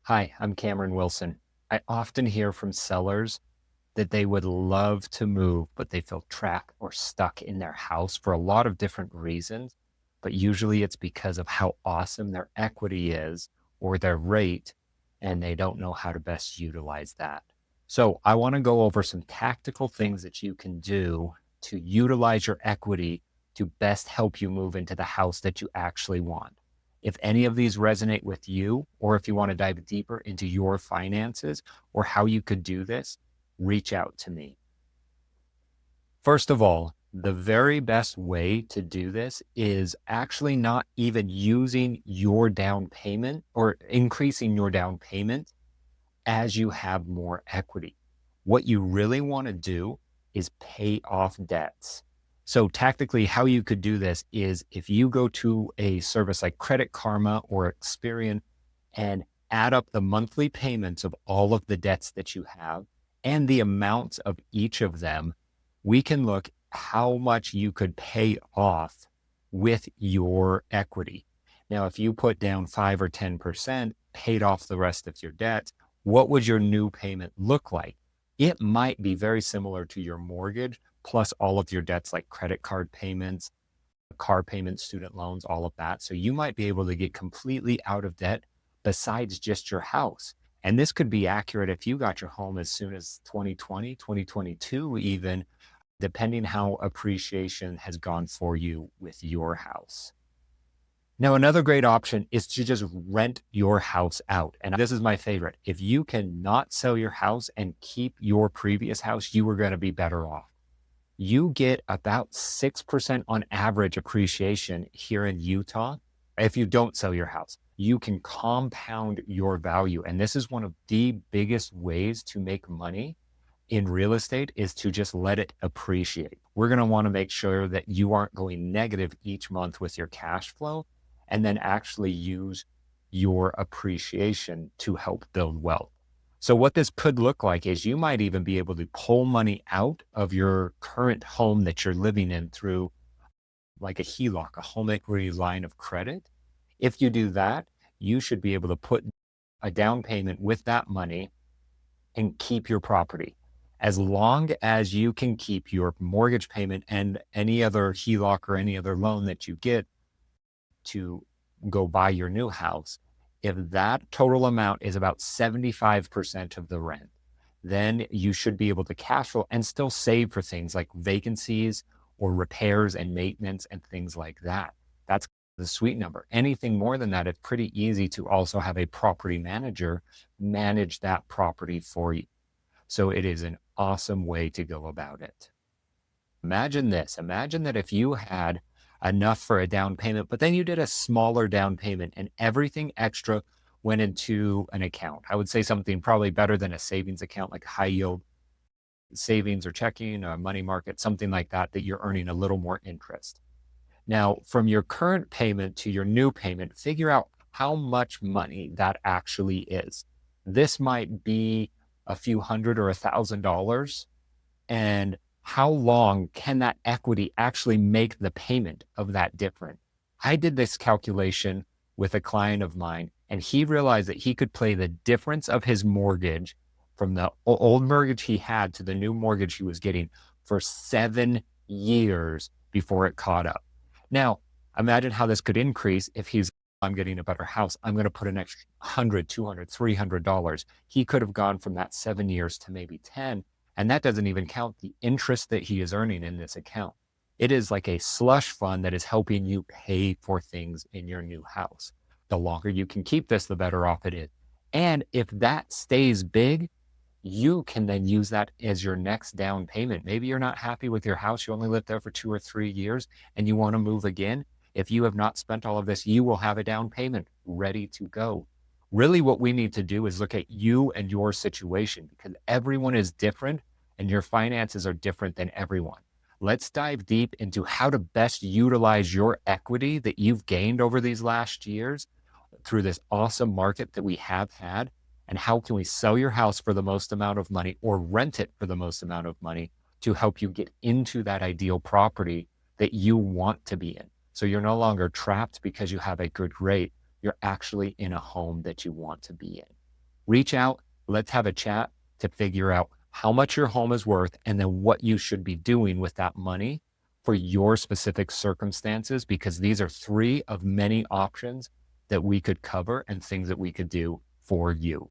Hi, I'm Cameron Wilson. I often hear from sellers that they would love to move, but they feel trapped or stuck in their house for a lot of different reasons. But usually it's because of how awesome their equity is or their rate, and they don't know how to best utilize that. So I want to go over some tactical things that you can do to utilize your equity to best help you move into the house that you actually want. If any of these resonate with you, or if you want to dive deeper into your finances or how you could do this, reach out to me. First of all, the very best way to do this is actually not even using your down payment or increasing your down payment as you have more equity. What you really want to do is pay off debts. So tactically, how you could do this is if you go to a service like Credit Karma or Experian and add up the monthly payments of all of the debts that you have and the amounts of each of them, we can look how much you could pay off with your equity. Now, if you put down 5 or 10%, paid off the rest of your debt, what would your new payment look like? It might be very similar to your mortgage, plus all of your debts like credit card payments, car payments, student loans, all of that. So you might be able to get completely out of debt besides just your house. And this could be accurate if you got your home as soon as 2020, 2022, even, depending how appreciation has gone for you with your house. Now, another great option is to just rent your house out. And this is my favorite. If you cannot sell your house and keep your previous house, you are going to be better off. You get about 6% on average appreciation here in Utah. If you don't sell your house, you can compound your value. And this is one of the biggest ways to make money in real estate is to just let it appreciate. We're going to want to make sure that you aren't going negative each month with your cash flow and then actually use your appreciation to help build wealth. So what this could look like is you might even be able to pull money out of your current home that you're living in through like a HELOC, a home equity line of credit. If you do that, you should be able to put a down payment with that money and keep your property. As long as you can keep your mortgage payment and any other HELOC or any other loan that you get to go buy your new house, if that total amount is about 75% of the rent, then you should be able to cash flow and still save for things like vacancies or repairs and maintenance and things like that. That's the sweet number. Anything more than that, it's pretty easy to also have a property manager manage that property for you. So it is an awesome way to go about it. Imagine this. Imagine that if you had enough for a down payment, but then you did a smaller down payment and everything extra went into an account. I would say something probably better than a savings account, like high yield savings or checking or money market, something like that, that you're earning a little more interest. Now, from your current payment to your new payment, figure out how much money that actually is. This might be a few hundred or $1,000. And how long can that equity actually make the payment of that difference? I did this calculation with a client of mine, and he realized that he could pay the difference of his mortgage from the old mortgage he had to the new mortgage he was getting for 7 years before it caught up. Now, imagine how this could increase if I'm getting a better house. I'm going to put an extra 100, 200, $300. He could have gone from that 7 years to maybe 10. And that doesn't even count the interest that he is earning in this account. It is like a slush fund that is helping you pay for things in your new house. The longer you can keep this, the better off it is. And if that stays big, you can then use that as your next down payment. Maybe you're not happy with your house. You only lived there for 2 or 3 years and you want to move again. If you have not spent all of this, you will have a down payment ready to go. Really, what we need to do is look at you and your situation because everyone is different and your finances are different than everyone. Let's dive deep into how to best utilize your equity that you've gained over these last years through this awesome market that we have had. And how can we sell your house for the most amount of money or rent it for the most amount of money to help you get into that ideal property that you want to be in? So you're no longer trapped because you have a good rate. You're actually in a home that you want to be in. reach out. Let's have a chat to figure out how much your home is worth and then what you should be doing with that money for your specific circumstances, because these are three of many options that we could cover and things that we could do for you.